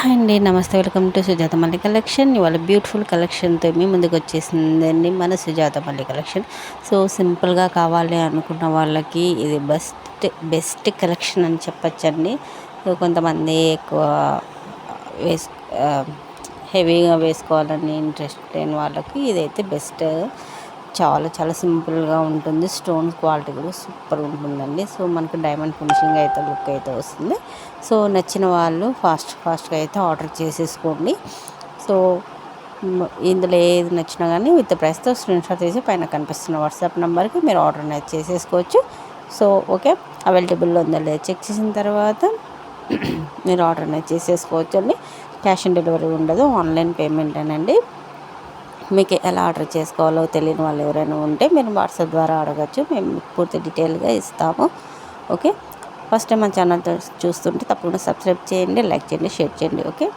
Hi అండి, నమస్తే. Welcome to Sujatha Malli collection. ఇవాళ బ్యూటిఫుల్ కలెక్షన్తో మీ ముందుకు వచ్చేసిందండి మన సుజాత మల్లి కలెక్షన్. సో సింపుల్గా కావాలి అనుకున్న వాళ్ళకి ఇది బెస్ట్ కలెక్షన్ అని చెప్పచ్చండి. సో కొంతమంది ఎక్కువ వేస్ హెవీగా వేసుకోవాలని ఇంట్రెస్ట్ లేని వాళ్ళకి ఇదైతే బెస్ట్. చాలా చాలా సింపుల్గా ఉంటుంది. స్టోన్ క్వాలిటీ కూడా సూపర్ ఉంటుందండి. సో మనకు డైమండ్ ఫినిషింగ్ అయితే లుక్ అయితే వస్తుంది. సో నచ్చిన వాళ్ళు ఫాస్ట్గా అయితే ఆర్డర్ చేసేసుకోండి. సో ఇందులో ఏది నచ్చినా కానీ విత్ ప్రైస్తో స్క్రీన్షాట్ తీసి పైన కనిపిస్తున్న వాట్సాప్ నెంబర్కి మీరు ఆర్డర్ అనేది చేసేసుకోవచ్చు. సో ఓకే, అవైలబుల్లో ఉందో లేదో చెక్ చేసిన తర్వాత మీరు ఆర్డర్ అనేది చేసేసుకోవచ్చు అండి. క్యాష్ ఆన్ డెలివరీ ఉండదు, ఆన్లైన్ పేమెంటేనండి. మీకు ఎలా ఆర్డర్ చేసుకోవాలో తెలియని వాళ్ళు ఎవరైనా ఉంటే మీరు వాట్సాప్ ద్వారా అడగచ్చు, మేము పూర్తి డీటెయిల్గా ఇస్తాము. ఓకే, ఫస్ట్ టైం మన ఛానల్ చూస్తుంటే తప్పకుండా సబ్స్క్రైబ్ చేయండి, లైక్ చేయండి, షేర్ చేయండి. ఓకే.